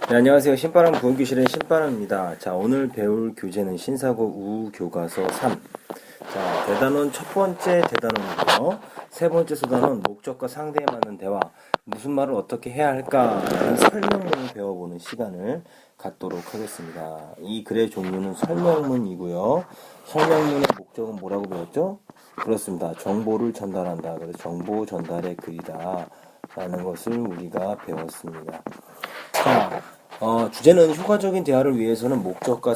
네, 안녕하세요. 신바람 구원교실의 신바람입니다. 자, 오늘 배울 교재는 신사고 우교과서 3. 자, 대단원 첫 번째 대단원이고요. 세 번째 소단원 목적과 상대에 맞는 대화. 무슨 말을 어떻게 해야 할까라는 설명문을 배워보는 시간을 갖도록 하겠습니다. 이 글의 종류는 설명문이고요. 설명문의 목적은 뭐라고 배웠죠? 그렇습니다. 정보를 전달한다. 그래서 정보 전달의 글이다. 라는 것을 우리가 배웠습니다. 자, 주제는 효과적인 대화를 위해서는 목적과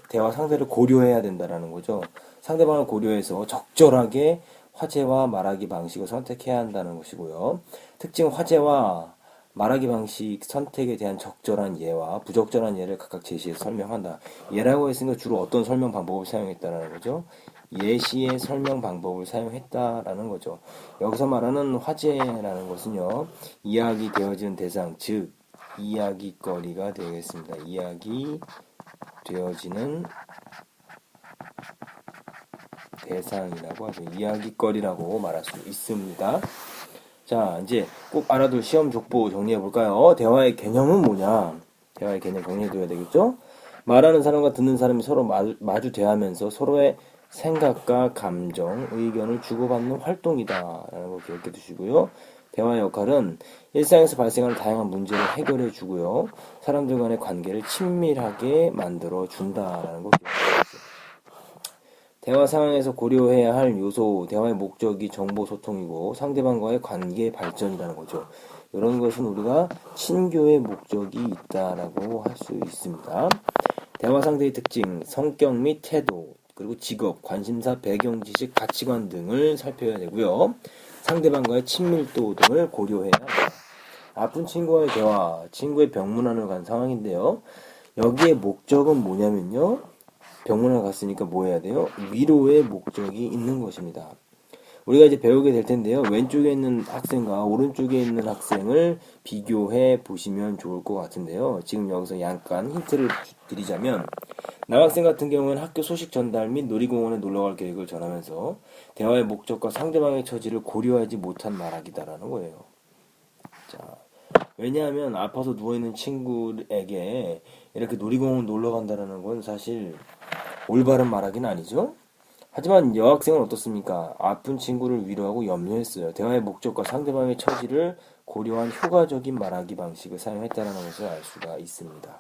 대화 상대를 고려해야 된다라는 거죠. 상대방을 고려해서 적절하게 화제와 말하기 방식을 선택해야 한다는 것이고요. 특징 화제와 말하기 방식 선택에 대한 적절한 예와 부적절한 예를 각각 제시해서 설명한다. 예라고 했으니까 주로 어떤 설명 방법을 사용했다라는 거죠. 예시의 설명 방법을 사용했다라는 거죠. 여기서 말하는 화제라는 것은요, 이야기 되어지는 대상, 즉 이야기거리가 되겠습니다. 이야기 되어지는 대상이라고 하죠. 이야기거리라고 말할 수 있습니다. 자, 이제 꼭 알아둘 시험 족보 정리해 볼까요? 대화의 개념은 뭐냐? 대화의 개념 정리해둬야 되겠죠? 말하는 사람과 듣는 사람이 서로 마주 대하면서 서로의 생각과 감정, 의견을 주고받는 활동이다라는 거 기억해 두시고요. 대화의 역할은 일상에서 발생하는 다양한 문제를 해결해 주고요. 사람들 간의 관계를 친밀하게 만들어 준다라는 거 기억해 주세요. 대화 상황에서 고려해야 할 요소, 대화의 목적이 정보 소통이고 상대방과의 관계 발전이라는 거죠. 이런 것은 우리가 친교의 목적이 있다라고 할 수 있습니다. 대화 상대의 특징, 성격 및 태도, 그리고 직업, 관심사, 배경 지식, 가치관 등을 살펴야 되고요. 상대방과의 친밀도 등을 고려해야 합니다. 아픈 친구와의 대화, 친구의 병문안을 간 상황인데요. 여기에 목적은 뭐냐면요. 병문안 갔으니까 뭐 해야 돼요? 위로의 목적이 있는 것입니다. 우리가 이제 배우게 될 텐데요. 왼쪽에 있는 학생과 오른쪽에 있는 학생을 비교해 보시면 좋을 것 같은데요. 지금 여기서 약간 힌트를 드리자면 남학생 같은 경우는 학교 소식 전달 및 놀이공원에 놀러갈 계획을 전하면서 대화의 목적과 상대방의 처지를 고려하지 못한 말하기다라는 거예요. 자, 왜냐하면 아파서 누워있는 친구에게 이렇게 놀이공원 놀러 간다는 건 사실 올바른 말하기는 아니죠. 하지만 여학생은 어떻습니까? 아픈 친구를 위로하고 염려했어요. 대화의 목적과 상대방의 처지를 고려한 효과적인 말하기 방식을 사용했다는 것을 알 수가 있습니다.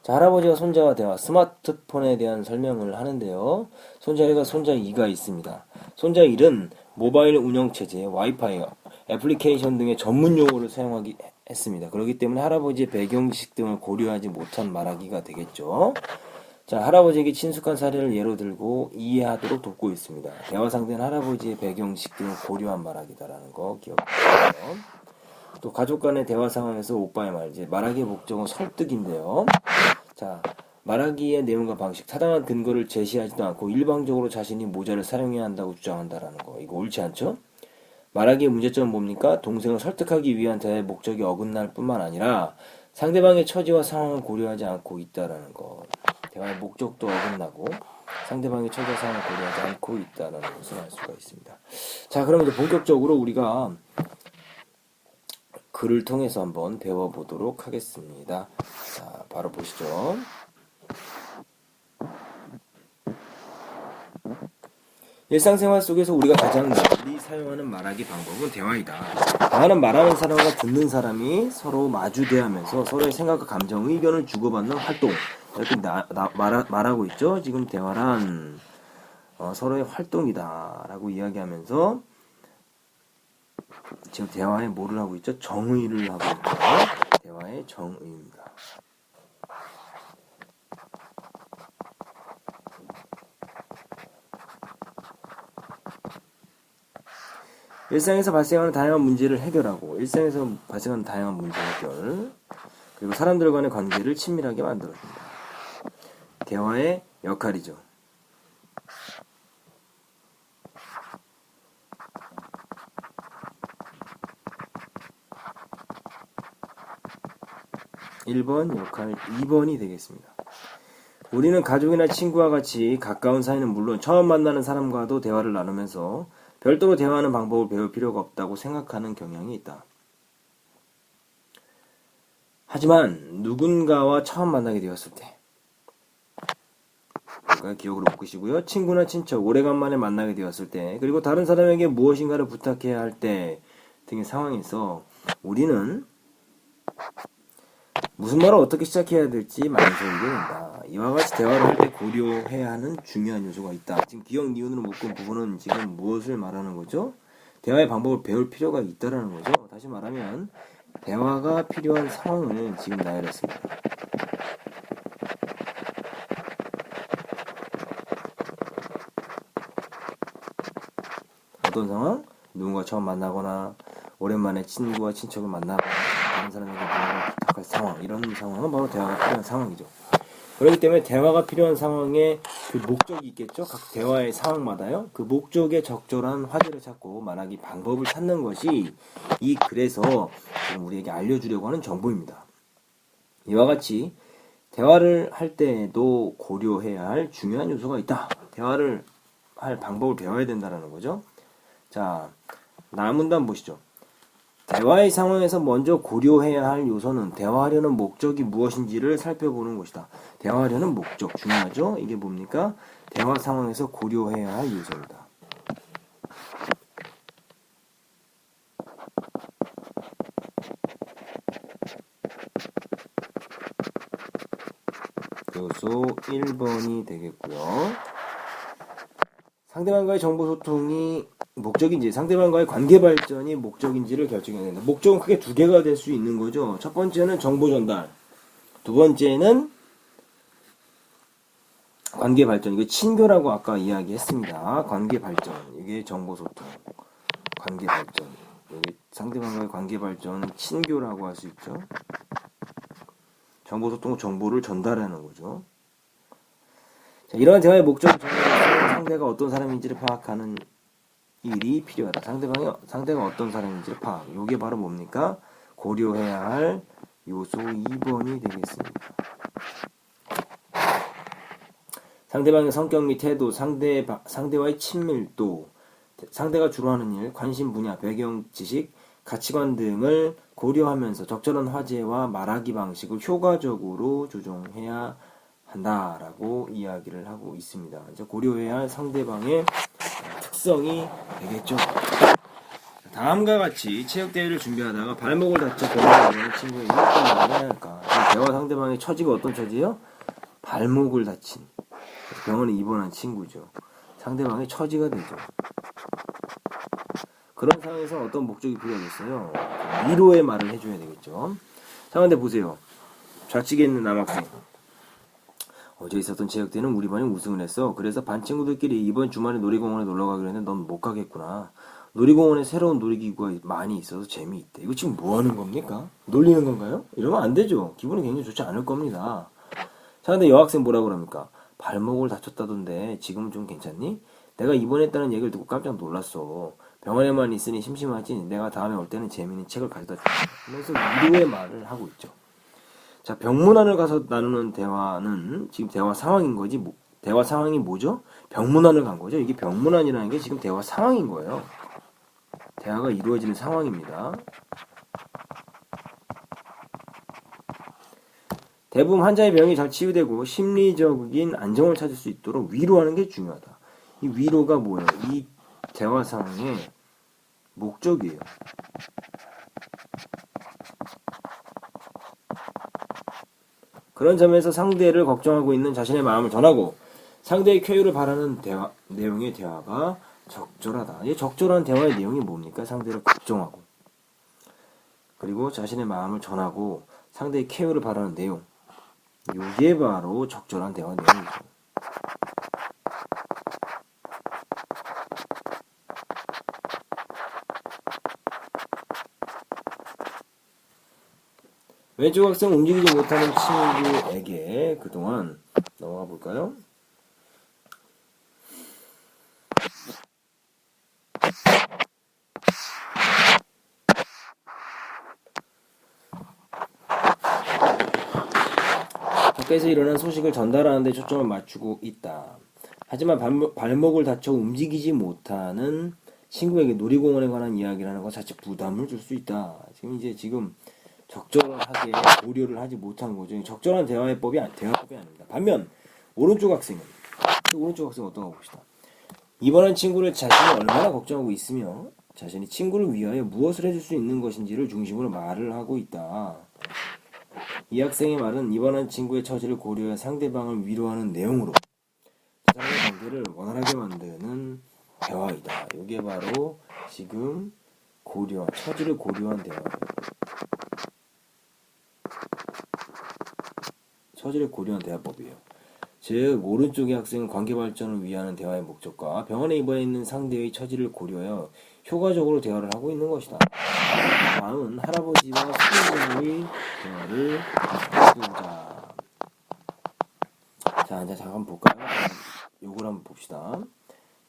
자, 할아버지와 손자와 대화, 스마트폰에 대한 설명을 하는데요. 손자 1과 손자 2가 있습니다. 손자 1은 모바일 운영체제, 와이파이, 애플리케이션 등의 전문 용어를 사용하기 했습니다. 그렇기 때문에 할아버지의 배경지식 등을 고려하지 못한 말하기가 되겠죠. 자, 할아버지에게 친숙한 사례를 예로 들고 이해하도록 돕고 있습니다. 대화 상대는 할아버지의 배경지식 등을 고려한 말하기다라는 거 기억하세요. 또 가족 간의 대화 상황에서 오빠의 말, 이제 말하기의 목적은 설득인데요. 자, 말하기의 내용과 방식, 타당한 근거를 제시하지도 않고 일방적으로 자신이 모자를 사용해야 한다고 주장한다라는 거. 이거 옳지 않죠? 말하기의 문제점은 뭡니까? 동생을 설득하기 위한 대화의 목적이 어긋날 뿐만 아니라 상대방의 처지와 상황을 고려하지 않고 있다라는 것. 대화의 목적도 어긋나고 상대방의 처지와 상황을 고려하지 않고 있다는 것을 알 수가 있습니다. 자, 그럼 이제 본격적으로 우리가 글을 통해서 한번 배워보도록 하겠습니다. 자, 바로 보시죠. 일상생활 속에서 우리가 가장 널리 사용하는 말하기 방법은 대화이다. 대화는 말하는 사람과 듣는 사람이 서로 마주대하면서 서로의 생각과 감정, 의견을 주고받는 활동. 이렇게 말하고 있죠. 지금 대화란 서로의 활동이다 라고 이야기하면서 지금 대화에 뭐를 하고 있죠? 정의를 하고 있죠. 대화의 정의입니다. 일상에서 발생하는 다양한 문제를 해결하고 일상에서 발생하는 다양한 문제 해결, 그리고 사람들 간의 관계를 친밀하게 만들어줍니다. 대화의 역할이죠. (1번) 역할, (2번이) 되겠습니다. 우리는 가족이나 친구와 같이 가까운 사이는 물론 처음 만나는 사람과도 대화를 나누면서 별도로 대화하는 방법을 배울 필요가 없다고 생각하는 경향이 있다. 하지만 누군가와 처음 만나게 되었을 때, 그러니까 기억으로 묶으시고요. 친구나 친척, 오래간만에 만나게 되었을 때, 그리고 다른 사람에게 무엇인가를 부탁해야 할 때 등의 상황에서 우리는 무슨 말을 어떻게 시작해야 될지 망설이게 된다. 이와 같이 대화를 할 때 고려해야 하는 중요한 요소가 있다. 지금 기억 니은으로 묶은 부분은 지금 무엇을 말하는 거죠? 대화의 방법을 배울 필요가 있다라는 거죠. 다시 말하면 대화가 필요한 상황을 지금 나열했습니다. 어떤 상황? 누군가 처음 만나거나 오랜만에 친구와 친척을 만나거나 다른 사람에게 뭔가 부탁할 상황, 이런 상황은 바로 대화가 필요한 상황이죠. 그렇기 때문에 대화가 필요한 상황에 그 목적이 있겠죠. 각 대화의 상황마다요. 그 목적에 적절한 화제를 찾고 말하기 방법을 찾는 것이 이 글에서 지금 우리에게 알려주려고 하는 정보입니다. 이와 같이 대화를 할 때에도 고려해야 할 중요한 요소가 있다. 대화를 할 방법을 배워야 된다는 거죠. 자, 나문단 보시죠. 대화의 상황에서 먼저 고려해야 할 요소는 대화하려는 목적이 무엇인지를 살펴보는 것이다. 대화하려는 목적 중요하죠? 이게 뭡니까? 대화 상황에서 고려해야 할 요소입니다. 요소 1번이 되겠고요. 상대방과의 정보 소통이 목적인지, 상대방과의 관계 발전이 목적인지를 결정해야 된다. 목적은 크게 두 개가 될 수 있는 거죠. 첫 번째는 정보 전달, 두 번째는 관계 발전. 이거 친교라고 아까 이야기했습니다. 관계 발전, 이게 정보 소통, 관계 발전. 여기 상대방과의 관계 발전은 친교라고 할 수 있죠. 정보 소통은 정보를 전달하는 거죠. 자, 이러한 대화의 목적을 정하면서 상대가 어떤 사람인지를 파악하는 일이 필요하다. 상대가 어떤 사람인지를 파악. 이게 바로 뭡니까? 고려해야 할 요소 2번이 되겠습니다. 상대방의 성격 및 태도, 상대와의 친밀도, 상대가 주로 하는 일, 관심 분야, 배경 지식, 가치관 등을 고려하면서 적절한 화제와 말하기 방식을 효과적으로 조정해야 한다라고 이야기를 하고 있습니다. 이제 고려해야 할 상대방의 특성이 되겠죠. 다음과 같이 체육대회를 준비하다가 발목을 다쳐 병원에 입원한 친구의 일을 해야 할까? 대화 상대방의 처지가 어떤 처지예요? 발목을 다친 병원에 입원한 친구죠. 상대방의 처지가 되죠. 그런 상황에서 어떤 목적이 필요하겠어요? 위로의 말을 해줘야 되겠죠. 자, 근데 보세요. 좌측에 있는 남학생. 어제 있었던 체육대회는 우리 반이 우승을 했어. 그래서 반 친구들끼리 이번 주말에 놀이공원에 놀러 가기로 했는데 넌 못 가겠구나. 놀이공원에 새로운 놀이기구가 많이 있어서 재미있대. 이거 지금 뭐 하는 겁니까? 놀리는 건가요? 이러면 안 되죠. 기분이 굉장히 좋지 않을 겁니다. 자, 근데 여학생 뭐라 그럽니까? 발목을 다쳤다던데 지금은 좀 괜찮니? 내가 입원했다는 얘기를 듣고 깜짝 놀랐어. 병원에만 있으니 심심하지. 내가 다음에 올 때는 재미있는 책을 가져다 줄게. 하면서 위로의 말을 하고 있죠. 자, 병문안을 가서 나누는 대화는 지금 대화 상황인 거지. 대화 상황이 뭐죠? 병문안을 간 거죠. 이게 병문안이라는 게 지금 대화 상황인 거예요. 대화가 이루어지는 상황입니다. 대부분 환자의 병이 잘 치유되고 심리적인 안정을 찾을 수 있도록 위로하는 게 중요하다. 이 위로가 뭐예요? 이 대화 상황의 목적이에요. 그런 점에서 상대를 걱정하고 있는 자신의 마음을 전하고 상대의 쾌유를 바라는 내용의 대화가 적절하다. 이 적절한 대화의 내용이 뭡니까? 상대를 걱정하고 그리고 자신의 마음을 전하고 상대의 쾌유를 바라는 내용. 이게 바로 적절한 대화 내용이죠. 왼쪽 학생 움직이지 못하는 친구에게 그동안 넘어가 볼까요? 밖에서 일어난 소식을 전달하는 데 초점을 맞추고 있다. 하지만 발목을 다쳐 움직이지 못하는 친구에게 놀이공원에 관한 이야기를 하는 건 자칫 부담을 줄 수 있다. 지금 적절하게 고려를 하지 못한 거죠. 적절한 대화법이 아닙니다. 반면 오른쪽 학생은 어떤 거 봅시다. 이번엔 친구를 자신이 얼마나 걱정하고 있으며 자신이 친구를 위하여 무엇을 해줄 수 있는 것인지를 중심으로 말을 하고 있다. 이 학생의 말은 이번한 친구의 처지를 고려해 상대방을 위로하는 내용으로 세상의 관계를 원활하게 만드는 대화이다. 이게 바로 지금 처지를 고려한 대화. 처지를 고려한 대화법이에요. 즉 오른쪽의 학생은 관계 발전을 위하는 대화의 목적과 병원에 입원해 있는 상대의 처지를 고려하여 효과적으로 대화를 하고 있는 것이다. 다음은 할아버지와 손자의 대화를 보자. 자, 이제 잠깐 볼까요? 요걸 한번 봅시다.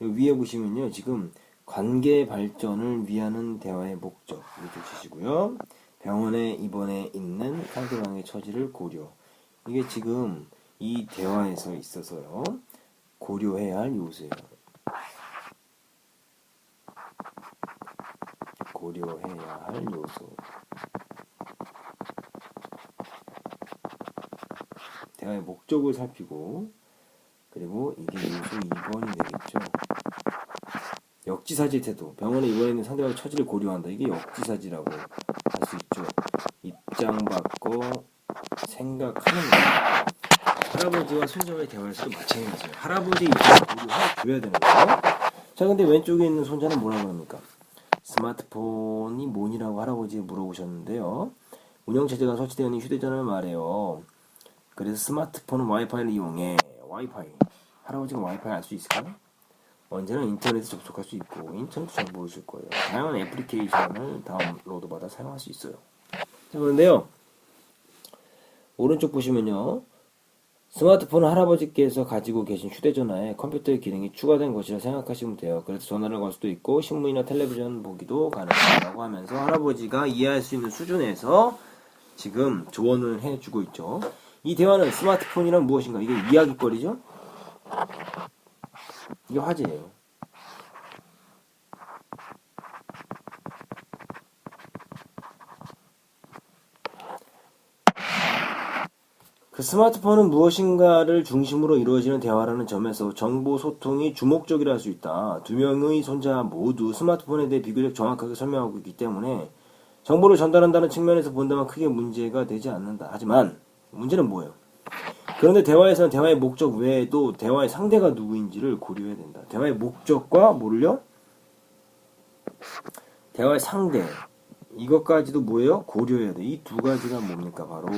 위에 보시면요, 지금 관계 발전을 위하는 대화의 목적 이렇게 주시고요. 병원에 입원해 있는 상대방의 처지를 고려. 이게 지금 이 대화에서 있어서요, 고려해야 할 요소예요. 고려해야 할 요소. 대화의 목적을 살피고, 그리고 이게 요소 2번이 되겠죠. 역지사지 태도. 병원에 입원해 있는 상대방의 처지를 고려한다. 이게 역지사지라고 할 수 있죠. 입장 바꿔 생각하는 거예요. 할아버지와 손자와의 대화에서도 마찬가지예요. 할아버지 입장을 고려해줘야 되는 거예요. 자, 근데 왼쪽에 있는 손자는 뭐라고 합니까? 스마트폰이 뭐니라고 할아버지에 물어보셨는데요. 운영체제가 설치되어 있는 휴대전화를 말해요. 그래서 스마트폰은 와이파이를 이용해. 와이파이. 할아버지가 와이파이 알 수 있을까요? 언제나 인터넷에 접속할 수 있고 인터넷 잘 모르실 거예요. 다양한 애플리케이션을 다운로드 받아 사용할 수 있어요. 자, 그런데요, 오른쪽 보시면요, 스마트폰은 할아버지께서 가지고 계신 휴대전화에 컴퓨터의 기능이 추가된 것이라 생각하시면 돼요. 그래서 전화를 걸 수도 있고 신문이나 텔레비전 보기도 가능하다고 하면서 할아버지가 이해할 수 있는 수준에서 지금 조언을 해주고 있죠. 이 대화는 스마트폰이란 무엇인가? 이게 이야기거리죠? 이게 화제예요. 그 스마트폰은 무엇인가를 중심으로 이루어지는 대화라는 점에서 정보 소통이 주목적이라 할 수 있다. 두 명의 손자 모두 스마트폰에 대해 비교적 정확하게 설명하고 있기 때문에 정보를 전달한다는 측면에서 본다면 크게 문제가 되지 않는다. 하지만 문제는 뭐예요? 그런데 대화에서는 대화의 목적 외에도 대화의 상대가 누구인지를 고려해야 된다. 대화의 목적과 뭐를요? 대화의 상대. 이것까지도 뭐예요? 고려해야 돼. 이 두 가지가 뭡니까? 바로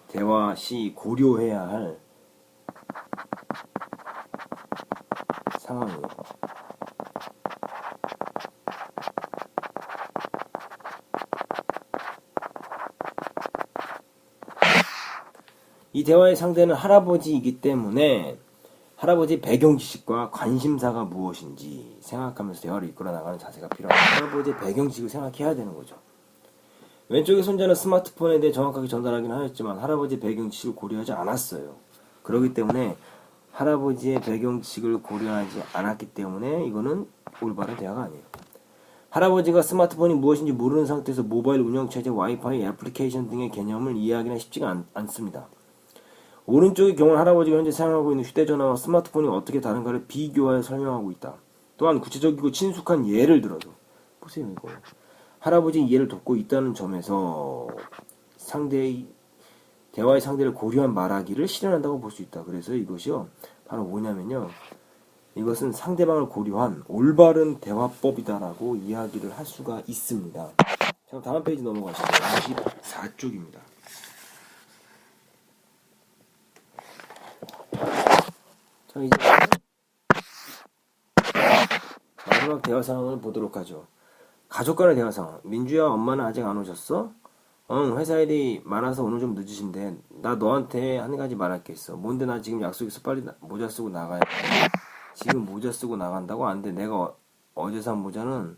대화 시 고려해야 할 상황이에요. 이 대화의 상대는 할아버지이기 때문에 할아버지 배경 지식과 관심사가 무엇인지 생각하면서 대화를 이끌어 나가는 자세가 필요합니다. 할아버지의 배경 지식을 생각해야 되는 거죠. 왼쪽의 손자는 스마트폰에 대해 정확하게 전달하긴 하였지만 할아버지의 배경 지식을 고려하지 않았어요. 그렇기 때문에 할아버지의 배경 지식을 고려하지 않았기 때문에 이거는 올바른 대화가 아니에요. 할아버지가 스마트폰이 무엇인지 모르는 상태에서 모바일 운영체제, 와이파이, 애플리케이션 등의 개념을 이해하기는 쉽지가 않습니다. 오른쪽의 경우는 할아버지가 현재 사용하고 있는 휴대전화와 스마트폰이 어떻게 다른가를 비교하여 설명하고 있다. 또한 구체적이고 친숙한 예를 들어서 보세요. 이거 할아버지 이해를 돕고 있다는 점에서 대화의 상대를 고려한 말하기를 실현한다고 볼 수 있다. 그래서 이것이요, 바로 뭐냐면요, 이것은 상대방을 고려한 올바른 대화법이다라고 이야기를 할 수가 있습니다. 자, 다음 페이지 넘어가시죠. 24쪽입니다. 자, 이제 마지막 대화 상황을 보도록 하죠. 가족 간의 대화 상황. 민주야, 엄마는 아직 안 오셨어? 응, 회사 일이 많아서 오늘 좀 늦으신데 나 너한테 한 가지 말할 게 있어. 뭔데? 나 지금 약속 있어. 빨리 모자 쓰고 나가야 돼. 지금 모자 쓰고 나간다고? 안 돼. 내가 어제 산 모자는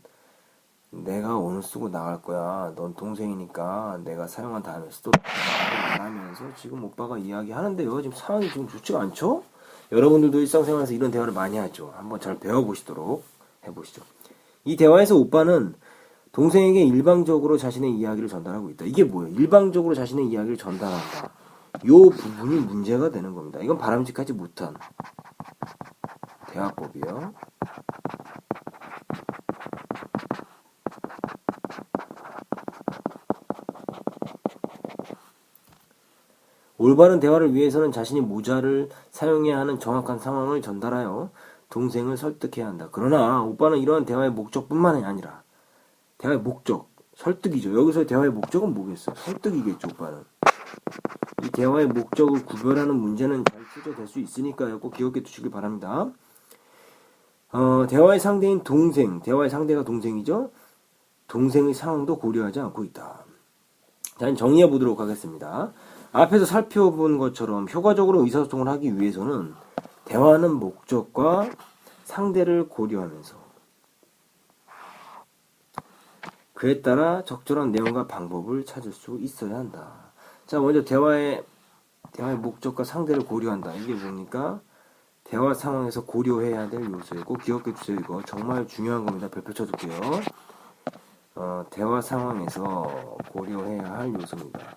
내가 오늘 쓰고 나갈 거야. 넌 동생이니까 내가 사용한 다음에 쓰도록 하면서 지금 오빠가 이야기하는데요. 지금 상황이 좀 좋지가 않죠? 여러분들도 일상생활에서 이런 대화를 많이 하죠. 한번 잘 배워보시도록 해보시죠. 이 대화에서 오빠는 동생에게 일방적으로 자신의 이야기를 전달하고 있다. 이게 뭐예요? 일방적으로 자신의 이야기를 전달한다. 요 부분이 문제가 되는 겁니다. 이건 바람직하지 못한 대화법이에요. 올바른 대화를 위해서는 자신이 모자를 사용해야 하는 정확한 상황을 전달하여 동생을 설득해야 한다. 그러나 오빠는 이러한 대화의 목적뿐만이 아니라 대화의 목적, 설득이죠. 여기서 대화의 목적은 뭐겠어? 설득이겠죠, 오빠는. 이 대화의 목적을 구별하는 문제는 잘 출제될 수 있으니까요. 꼭 기억해 두시길 바랍니다. 대화의 상대인 동생, 대화의 상대가 동생이죠. 동생의 상황도 고려하지 않고 있다. 자, 정리해 보도록 하겠습니다. 앞에서 살펴본 것처럼 효과적으로 의사소통을 하기 위해서는 대화하는 목적과 상대를 고려하면서 그에 따라 적절한 내용과 방법을 찾을 수 있어야 한다. 자, 먼저 대화의 목적과 상대를 고려한다. 이게 뭡니까? 대화 상황에서 고려해야 될 요소예요. 꼭 기억해 주세요. 이거 정말 중요한 겁니다. 별표 쳐둘게요. 대화 상황에서 고려해야 할 요소입니다.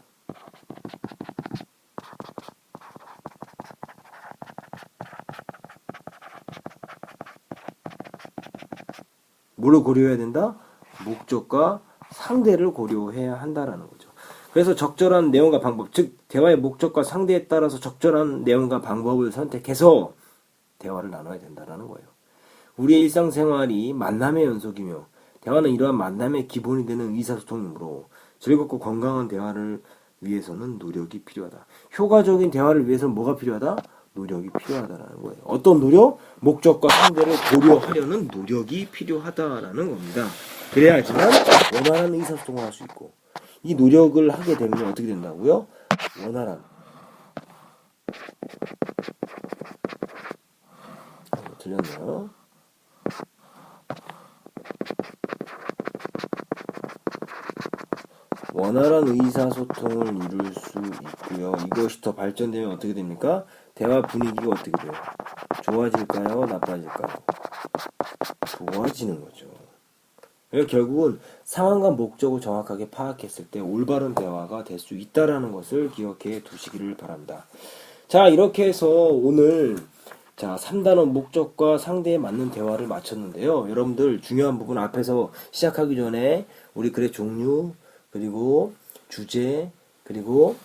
뭐를 고려해야 된다? 목적과 상대를 고려해야 한다라는 거죠. 그래서 적절한 내용과 방법, 즉 대화의 목적과 상대에 따라서 적절한 내용과 방법을 선택해서 대화를 나눠야 된다는 거예요. 우리의 일상생활이 만남의 연속이며 대화는 이러한 만남의 기본이 되는 의사소통이므로 즐겁고 건강한 대화를 위해서는 노력이 필요하다. 효과적인 대화를 위해서는 뭐가 필요하다? 노력이 필요하다라는 거예요. 어떤 노력? 목적과 상대를 고려하려는 노력이 필요하다라는 겁니다. 그래야지만 원활한 의사소통을 할 수 있고, 이 노력을 하게 되면 어떻게 된다고요? 원활한 들렸나요? 원활한 의사소통을 이룰 수 있고요. 이것이 더 발전되면 어떻게 됩니까? 대화 분위기가 어떻게 돼요? 좋아질까요? 나빠질까요? 좋아지는 거죠. 그러니까 결국은 상황과 목적을 정확하게 파악했을 때 올바른 대화가 될 수 있다는 것을 기억해 두시기를 바랍니다. 자, 이렇게 해서 오늘 3단원 목적과 상대에 맞는 대화를 마쳤는데요. 여러분들 중요한 부분 앞에서 시작하기 전에 우리 글의 종류, 그리고 주제, 그리고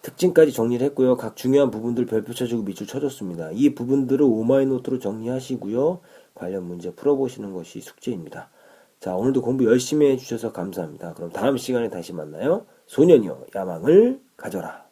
특징까지 정리를 했고요. 각 중요한 부분들 별표 쳐주고 밑줄 쳐줬습니다. 이 부분들을 오마이노트로 정리하시고요. 관련 문제 풀어보시는 것이 숙제입니다. 자, 오늘도 공부 열심히 해주셔서 감사합니다. 그럼 다음 시간에 다시 만나요. 소년이여 야망을 가져라.